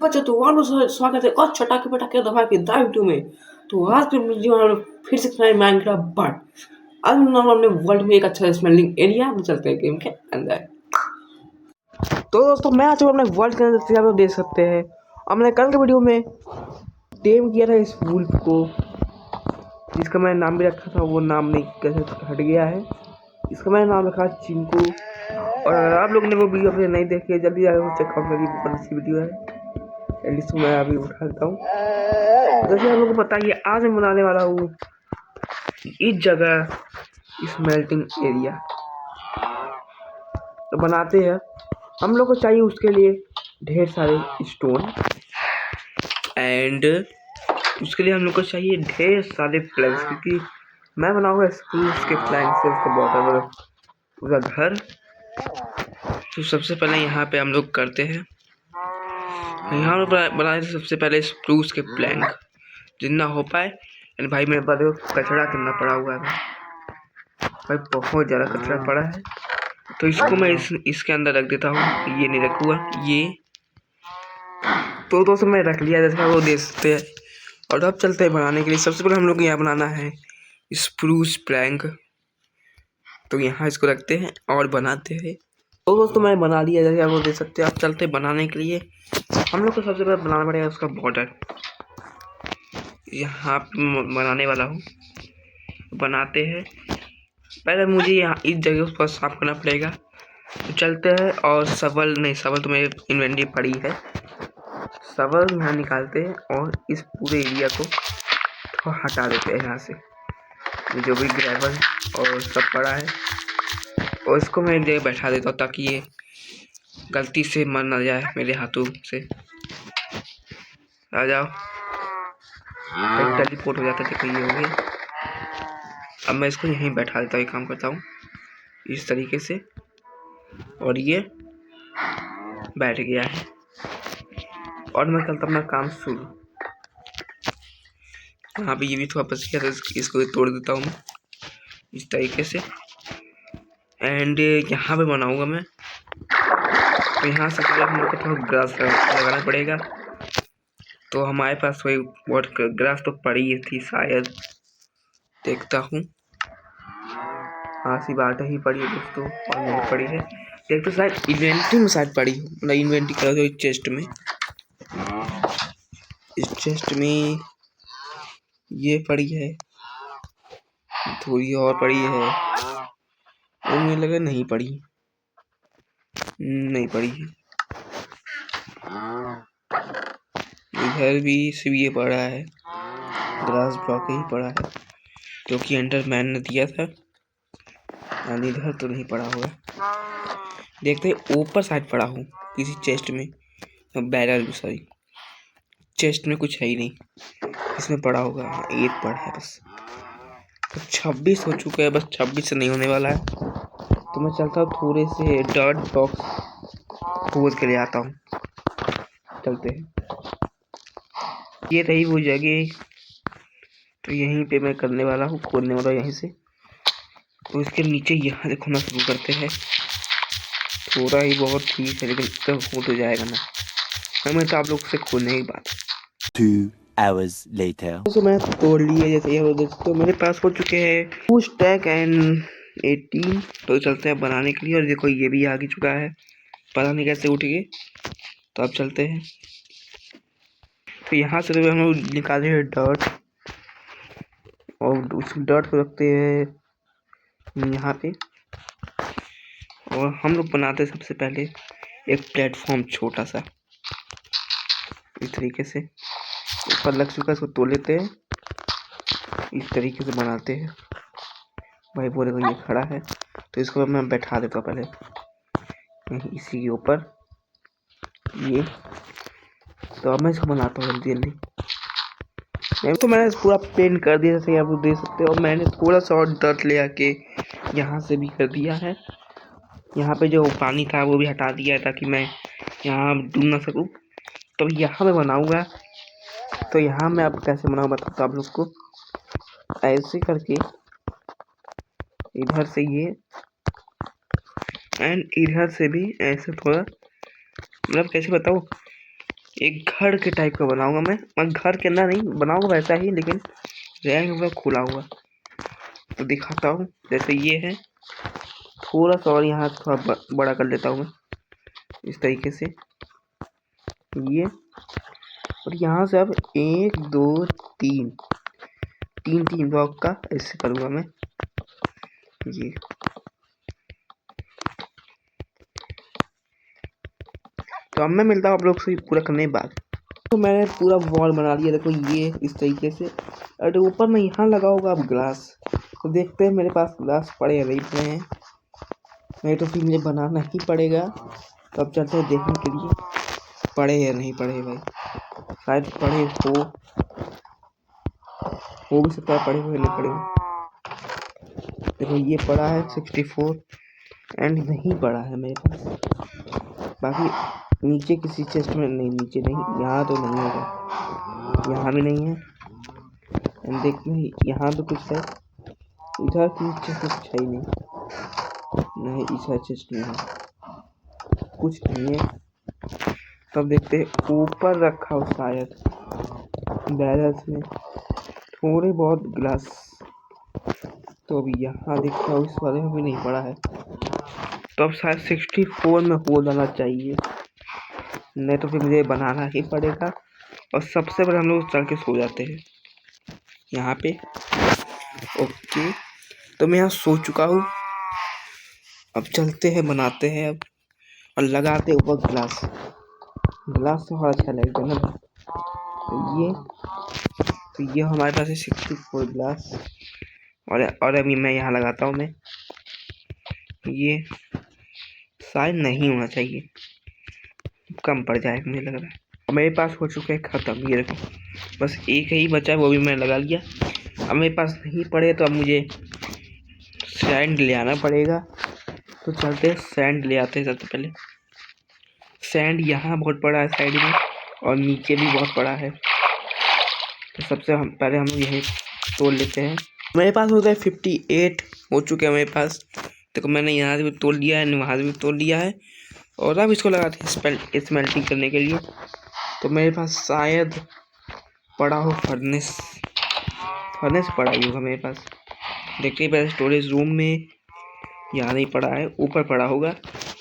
बच्चों तो और स्वागत है और चटाके पटाके दबा के दाव वीडियो में। तो आज के वीडियो में फिर से खेला माइनक्राफ्ट बट आज हमने वर्ल्ड में एक अच्छा स्मेलिंग एरिया में चलते हैं गेम के अंदर। तो दोस्तों मैं आज अपने वर्ल्ड के अंदर आप देख सकते हैं। और मैंने कल के वीडियो में टेम किया था इस वुल्फ को, जिसका मैंने नाम भी रखा था, वो नाम नहीं कैसे हट गया है। इसका मैंने नाम रखा चिंकू। और अगर आप लोग ने वो वीडियो अपने नहीं देखी है जल्दी जाकर चेकआउट करिए, बहुत अच्छी वीडियो है। एटलीस्ट मैं अभी उठा देता हूँ। जैसे आप लोगों को पता है आज मैं बनाने वाला हूँ इस जगह स्मेल्टिंग एरिया। तो बनाते हैं, हम लोग को चाहिए उसके लिए ढेर सारे स्टोन एंड उसके लिए हम लोग को चाहिए ढेर सारे प्लैंक्स, क्योंकि मैं बनाऊंगा स्प्रूस के प्लैंक से उसका बॉर्डर पूरा घर। तो सबसे पहले यहाँ पे हम लोग करते हैं, यहाँ बनाए सबसे पहले स्प्रूस के प्लैंक जितना हो पाए। एंड भाई मेरे पास कचरा कितना पड़ा हुआ है भाई, बहुत ज़्यादा कचरा पड़ा है। तो इसको मैं इसके अंदर रख देता हूँ, ये नहीं रखूँगा ये। तो दोस्तों मैं रख लिया जैसा वो देख सकते हैं। और अब चलते हैं बनाने के लिए। सबसे पहले हम लोग को यहाँ बनाना है स्प्रूस प्लैंक। तो यहाँ इसको रखते हैं और बनाते हैं। तो दोस्तों मैं बना लिया जैसे आप लोग देख सकते हैं। अब चलते हैं बनाने के लिए। हम लोग को सबसे पहले बनाना पड़ेगा उसका बॉर्डर। यहाँ बनाने वाला हूँ, बनाते हैं। पहले मुझे यहाँ इस जगह उसको साफ करना पड़ेगा। तो चलते हैं। और शवल तो मेरे इन्वेंटरी पड़ी है। शवल यहाँ निकालते हैं और इस पूरे एरिया को थोड़ा हटा देते हैं यहाँ से, जो भी ग्रेवल और सब पड़ा है। और इसको मैं एक जगह बैठा देता हूँ ताकि ये गलती से मर ना जाए मेरे हाथों से। आ जाओ, टेलीपोर्ट हो जाता है तो ये हो गया। अब मैं इसको यहीं बैठा देता हूँ, काम करता हूँ इस तरीके से। और ये बैठ गया है और मैं करता अपना काम शुरू। यहाँ पे ये भी थोड़ा बच गया था, इसको तोड़ देता हूँ मैं इस तरीके से। एंड यहाँ पे बनाऊंगा मैं। तो यहाँ से पहले हम लोग को थोड़ा ग्रास लगाना पड़ेगा। तो हमारे पास वही बहुत ग्रास तो पड़ी थी शायद, देखता हूँ। हाँ सी बात ही पड़ी है दोस्तों, और नहीं पड़ी है देखते शायद इन्वेंट्री में शायद पड़ी हो, मतलब इन्वेंट्री करो तो चेस्ट में, इस चेस्ट में ये पड़ी है, थोड़ी और पड़ी है। और मुझे लगा नहीं पड़ी है। इधर भी सिर्फ ये पड़ा है, ग्रास ब्लॉक ही पड़ा है क्योंकि एंडरमैन ने दिया था। और इधर तो नहीं पड़ा हुआ, देखते ऊपर साइड पड़ा हूँ किसी चेस्ट में, बैरल में, सॉरी चेस्ट में कुछ है ही नहीं, इसमें पड़ा होगा। हाँ एक पड़ा है बस। तो 26 हो चुका है, बस 26 से नहीं होने वाला है। तो मैं चलता हूँ थोड़े से डर्ट बॉक्स खोद के ले आता हूँ। चलते हैं, ये रही वो जगह। तो यहीं पे मैं करने वाला हूँ, खोदने वाला यहीं से। तो इसके नीचे यहाँ से खोदना शुरू करते हैं। थोड़ा ही बहुत ठीक है, लेकिन तो हो तो जाएगा ना। मैं तो आप लोग से खोदने की बात। 2 hours later. तो मैं तोड़ लिए जैसे ये दोस्तों, तो मेरे पास हो चुके हैं 2 स्टैक एंड 18। तो चलते हैं बनाने के लिए। और देखो ये भी आगे चुका है, पता नहीं कैसे उठ गए। तो अब चलते हैं। तो यहाँ से तो हम लोग निकाले हैं डर्ट, और उस डर्ट को रखते हैं यहाँ पे। और हम लोग बनाते हैं सबसे पहले एक प्लेटफॉर्म छोटा सा, इस तरीके से ऊपर लग चुका है, इसको तोड़ लेते हैं। इस तरीके से बनाते हैं भाई। बोले को ये खड़ा है तो इसको मैं बैठा देता हूँ पहले इसी के ऊपर ये। तो अब मैं इसको बनाता हूँ जल्दी जल्दी। तो मैंने पूरा पेंट कर दिया जैसे आप लोग देख सकते हो। और मैंने थोड़ा सा और डर्ट ले आके यहाँ से भी कर दिया है। यहाँ पे जो पानी था वो भी हटा दिया है ताकि मैं यहाँ डूब ना सकूँ। तो यहाँ मैं बनाऊँगा। तो यहाँ मैं अब कैसे बनाऊँ बताता हूँ आप लोग को। ऐसे करके इधर से ये एंड इधर से भी ऐसे थोड़ा, मतलब कैसे बताऊँ, एक घर के टाइप का बनाऊंगा मैं घर के अंदर नहीं बनाऊंगा वैसा ही, लेकिन रैंक पूरा खुला हुआ। तो दिखाता हूँ, जैसे ये है, थोड़ा सा और यहाँ थोड़ा बड़ा कर लेता हूँ मैं इस तरीके से ये। और यहाँ से अब 1 2 3 3 ब्लॉक का ऐसे करूँगा मैं ये। तो अब मैं मिलता हूँ आप लोग से पूरा करने के बाद। तो मैंने पूरा वॉल बना लिया, देखो ये इस तरीके से। और ऊपर में यहाँ लगाऊंगा अब ग्लास। तो देखते हैं मेरे पास ग्लास पड़े या नहीं पड़े हैं, नहीं तो फिर मुझे बनाना ही पड़ेगा। तो अब चलते हैं देखने के लिए पड़े या नहीं पड़े भाई। शायद पड़े हो भी सकता है, पड़े हुए नहीं पड़े हो। देखो ये पड़ा है 64 एंड नहीं पड़ा है मेरे पास। बाकी नीचे किसी चेस्ट में नहीं, नीचे नहीं, यहाँ तो नहीं होगा, यहाँ भी नहीं है। एंड देखते हैं यहाँ तो कुछ है, इधर की चेस्ट कुछ है ही नहीं, इधर चेस्ट में है कुछ नहीं है। तब देखते हैं ऊपर रखा हो शायद बैरल्स में थोड़े बहुत ग्लास। तो अभी यहाँ देखता हूँ इस वाले में भी नहीं पड़ा है, तो अब शायद 64 में हो जाना चाहिए, नहीं तो फिर मुझे बनाना ही पड़ेगा। और सबसे पहले हम लोग चल के सो जाते हैं यहाँ पे। ओके, तो मैं यहाँ सो चुका हूँ। अब चलते हैं बनाते हैं अब, और लगाते हैं ऊपर ग्लास। ग्लास तो बहुत अच्छा लगेगा ना। तो ये हमारे पास है 64 ग्लास। और अभी मैं यहाँ लगाता हूँ मैं ये। शायद नहीं होना चाहिए, कम पड़ जाएगा मुझे लग रहा है। और मेरे पास हो चुका है ख़त्म, ये देखो बस एक ही बचा है, वो भी मैं लगा लिया। अब मेरे पास नहीं पड़े तो अब मुझे सैंड ले आना पड़ेगा। तो चलते हैं सैंड ले आते हैं सबसे पहले। सैंड यहाँ बहुत पड़ा है साइड में, और नीचे भी बहुत पड़ा है। तो सबसे पहले हम लोग यही तोड़ लेते हैं। मेरे पास होता है 58 हो चुके हैं मेरे पास। देखो मैंने यहाँ से भी तोड़ लिया है, वहाँ से भी तोड़ लिया है। और अब इसको लगाते हैं स्मेल्टिंग करने के लिए। तो मेरे पास शायद पड़ा हो फर्नेस पड़ा ही होगा मेरे पास। देखते हैं पहले स्टोरेज रूम में, यहाँ नहीं पड़ा है, ऊपर पड़ा होगा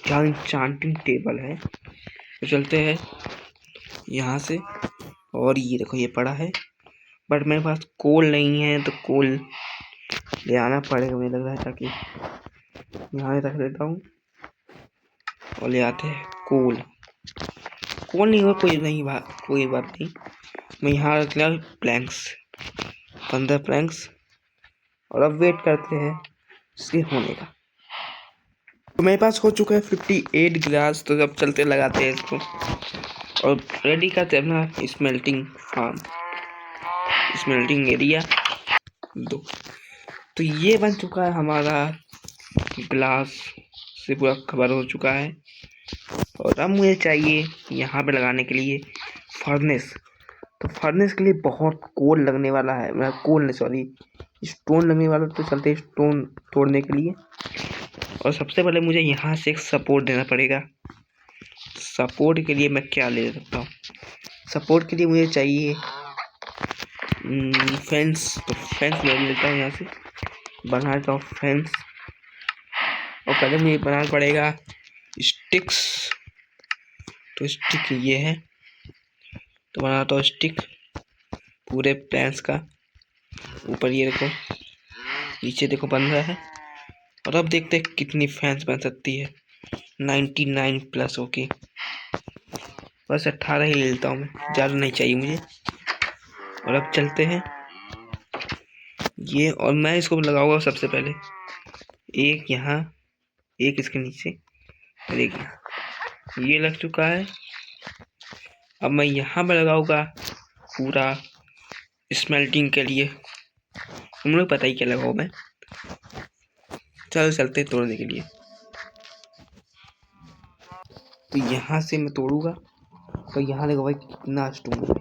जहाँ इंचांटिंग टेबल है। तो चलते हैं यहाँ से, और ये देखो ये पड़ा है, बट मेरे पास कोल नहीं है, तो कोल ले आना पड़ेगा मुझे लग रहा है। ताकि यहाँ रख देता हूँ और ले आते हैं कोल नहीं हुआ कोई बात नहीं। मैं यहाँ रख लिया प्लैंक्स, 15 प्लैंक्स। और अब वेट करते हैं इसके होने का। तो मेरे पास हो चुका है 58 ग्लास। तो अब चलते लगाते हैं इसको और रेडी करते हैं अपना स्मेल्टिंग फार्म, स्मेल्टिंग एरिया 2। तो ये बन चुका है हमारा, ग्लास से पूरा कवर हो चुका है। और अब मुझे चाहिए यहाँ पे लगाने के लिए फर्नेस। तो फर्नेस के लिए बहुत कोल लगने वाला है, मैं कोल नहीं सॉरी स्टोन लगने वाला। तो चलते स्टोन तोड़ने के लिए। और सबसे पहले मुझे यहाँ से एक सपोर्ट देना पड़ेगा। सपोर्ट के लिए मैं क्या ले सकता हूँ? सपोर्ट के लिए मुझे चाहिए फेंस। तो फेंस ले लेता हूँ, यहाँ से बना लेता हूँ फेंस। और पहले मुझे बनाना पड़ेगा स्टिक्स। तो स्टिक ये है, तो बनाता हूँ स्टिक पूरे प्लैंक्स का। ऊपर ये देखो, नीचे देखो बन रहा है। और अब देखते हैं कितनी फैंस बन सकती है। 99 प्लस। ओके, बस 18 ही ले लेता हूँ मैं, ज़्यादा नहीं चाहिए मुझे। और अब चलते हैं ये, और मैं इसको लगाऊंगा सबसे पहले एक यहाँ, एक इसके नीचे, और एक यहाँ। ये लग चुका है। अब मैं यहाँ पे लगाऊंगा पूरा स्मेल्टिंग के लिए। तुम लोग पता ही क्या लगाऊँ मैं। चलते तोड़ने के लिए। तो यहाँ से मैं तोड़ूंगा। तो यहाँ देखो भाई कितना स्टोन है,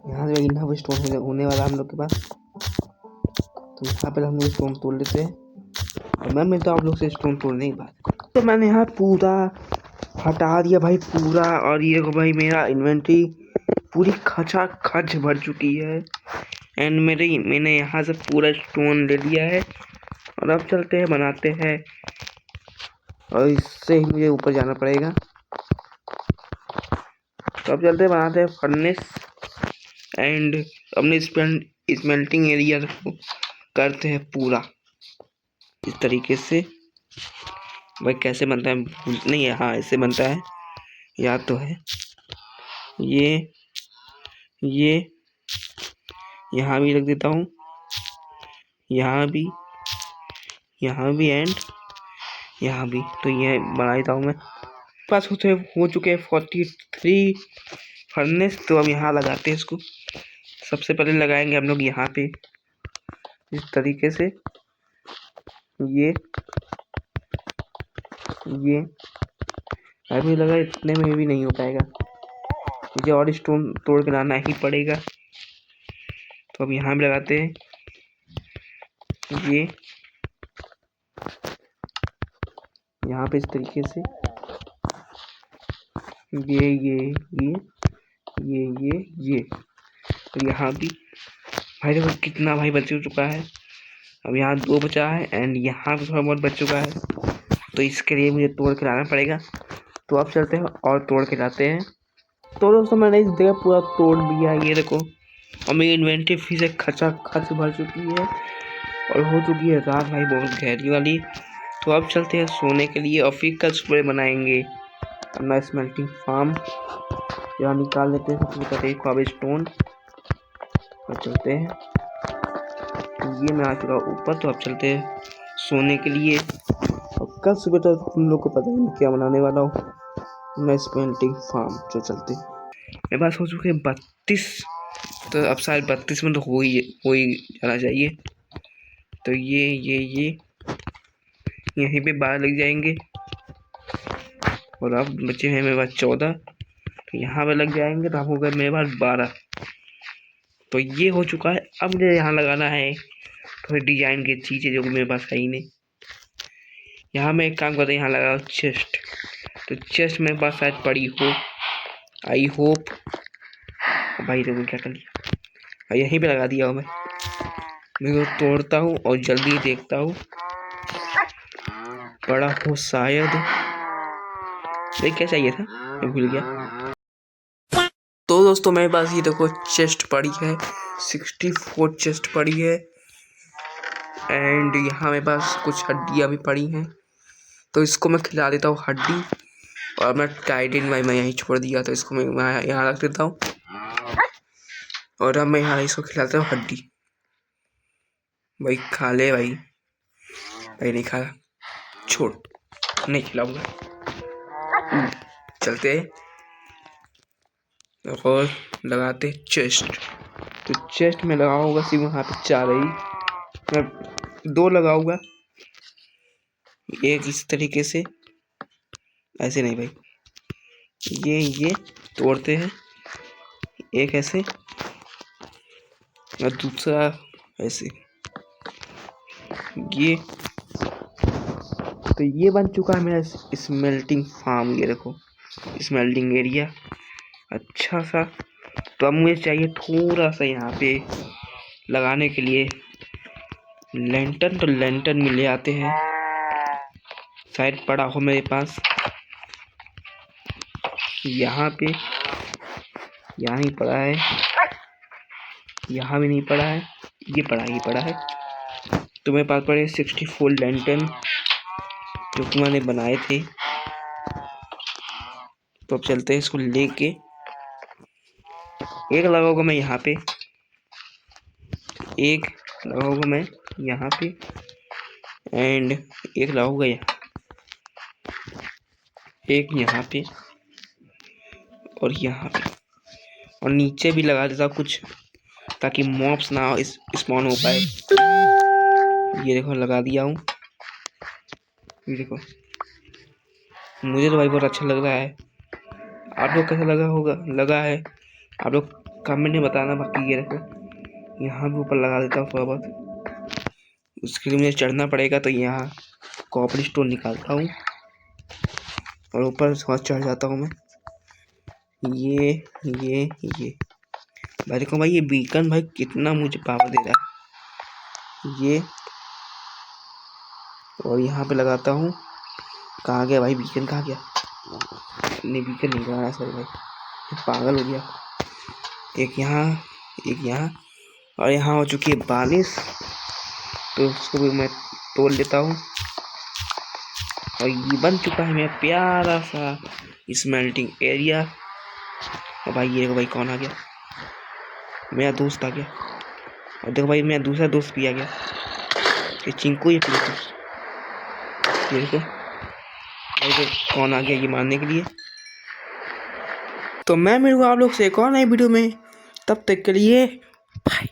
यहाँ से इतना स्टोन होने वाला हम लोग के पास। तो यहाँ पे हम लोग स्टोन तोड़ लेते हैं, और मैं मिलता हूँ आप लोग से स्टोन तोड़ने के बाद। तो मैंने यहाँ पूरा हटा दिया भाई पूरा। और ये देखो भाई मेरा इन्वेंटरी पूरी खचा खच भर चुकी है। एंड मैंने यहाँ से पूरा स्टोन ले लिया है। और अब चलते हैं बनाते हैं। और इससे ही मुझे ऊपर जाना पड़ेगा। तो अब चलते हैं बनाते हैं फर्नेस। एंड अपने स्मेल्टिंग एरिया को करते हैं पूरा इस तरीके से। भाई कैसे बनता है नहीं है। हाँ ऐसे बनता है, याद तो है। ये यहाँ भी रख देता हूँ, यहाँ भी एंड यहाँ भी। तो ये बना देता हूँ मैं। पास हो चुके हैं 43 फर्नेस। तो अब यहाँ लगाते हैं इसको। सबसे पहले लगाएंगे हम लोग यहाँ पे इस तरीके से। ये अभी लगा इतने में भी नहीं हो पाएगा, मुझे और स्टोन तोड़ के लाना ही पड़ेगा। तो अब यहाँ भी लगाते हैं ये यहाँ पे इस तरीके से। ये और यहाँ भी। भाई देखो कितना भाई बच चुका है। अब यहाँ 2 बचा है एंड यहाँ भी थोड़ा बहुत बच चुका है। तो इसके लिए मुझे तोड़ के लाना पड़ेगा। तो अब चलते हैं और तोड़ के लाते हैं। तो दोस्तों मैंने इस जगह पूरा तोड़ दिया, ये देखो। और मेरी इन्वेंटरी फिर से खचा खच भर चुकी है। और हो चुकी है रात भाई बहुत गहरी वाली। तो अब चलते हैं सोने के लिए। और फिर कल सुबह बनाएंगे अपना स्मेल्टिंग फार्म। यहाँ निकाल लेते हैं सबसे पहले एक स्टोन और चलते हैं। ये मैं आ चुका ऊपर। तो अब चलते हैं सोने के लिए। और कल सुबह तो तुम लोग को पता ही नहीं क्या बनाने वाला हूँ मैं स्मेल्टिंग फार्म। तो चलते मेरे पास हो चुके हैं 32। तो अब शायद 32 में तो हो ही जाना चाहिए। तो ये यहीं पे 12 लग जाएंगे। और अब बचे हैं मेरे पास 14। तो यहाँ पे लग जाएंगे तो अब हो गए मेरे पास 12। तो ये हो चुका है। अब मुझे यहाँ लगाना है थोड़ी डिजाइन की चीज़ें जो कि मेरे पास है ही नहीं। यहाँ मैं एक काम करता हूँ, यहाँ लगाओ चेस्ट। तो चेस्ट मेरे पास शायद पड़ी हो, आई होप। भाई देखो क्या कर लिया, यहीं पे लगा दिया हूँ मैं को तोड़ता हूँ और जल्दी देखता हूँ बड़ा हो शायद। देख क्या चाहिए था, मैं भूल गया। तो दोस्तों मेरे पास ये देखो चेस्ट पड़ी है, 64 चेस्ट पड़ी है। एंड यहाँ मेरे पास कुछ हड्डियाँ भी पड़ी हैं। तो इसको मैं खिला देता हूँ हड्डी। और मैं टाइडिन भाई मैं यहीं छोड़ दिया, तो इसको मैं यहाँ रख देता हूँ। और अब मैं यहाँ इसको खिलाता हूँ हड्डी। भाई खा ले भाई। भाई नहीं खा, छोड़, नहीं खिलाऊंगा। चलते और लगाते चेस्ट। तो चेस्ट में लगाऊंगा सिर्फ वहाँ पे 4 ही, मैं 2 लगाऊंगा। एक इस तरीके से, ऐसे नहीं भाई, ये तोड़ते हैं। एक ऐसे और दूसरा ऐसे। ये तो ये बन चुका है मेरा स्मेल्टिंग फार्म। ये देखो स्मेल्टिंग एरिया अच्छा सा। तो अब मुझे चाहिए थोड़ा सा यहाँ पे लगाने के लिए लैंटर्न। तो लैंटर्न में ले आते हैं, शायद पड़ा हो मेरे पास। यहाँ पे यहाँ ही पड़ा है, यहाँ भी नहीं पड़ा है, ये पड़ा है। तो मेरे पास पड़े 64 लैंटर्न जो कि मैंने बनाए थे। तो अब चलते हैं इसको लेके। एक लगाऊंगा मैं यहाँ पे, एक लगाऊंगा मैं यहाँ पे, एंड एक लगाऊंगा यहाँ, एक यहाँ पे और यहाँ पे। और नीचे भी लगा देता कुछ ताकि मॉब्स ना स्पॉन हो पाए। ये देखो लगा दिया हूँ। ये देखो मुझे तो भाई बहुत अच्छा लग रहा है। आप लोग कैसा लगा है आप लोग कमेंट में बताना। बाकी ये देखो यहाँ भी ऊपर लगा देता हूँ थोड़ा बहुत। उसके लिए मुझे चढ़ना पड़ेगा। तो यहाँ कॉपर स्टोन निकालता हूँ और ऊपर थोड़ा चढ़ जाता हूँ मैं। ये भाई देखो भाई, ये बीकन भाई कितना मुझे पावर दे रहा है ये। और यहाँ पे लगाता हूँ। कहाँ गया भाई बीकन, कहाँ गया? नहीं बीकन नहीं लगाना सर भाई, पागल हो गया। एक यहाँ और यहाँ हो चुकी है बारिश, तो उसको भी मैं तोड़ लेता हूँ। और ये बन चुका है मेरा प्यारा सा स्मेल्टिंग एरिया। और भाई ये देखो भाई कौन आ गया, मेरा दोस्त आ गया। और देखो भाई मेरा दूसरा दोस्त भी आ गया, ये चिंकू। ये देखो भाई तो कौन आ गया ये मारने के लिए। तो मैं मिलूंगा आप लोग से एक और नई वीडियो में, तब तक के लिए बाय।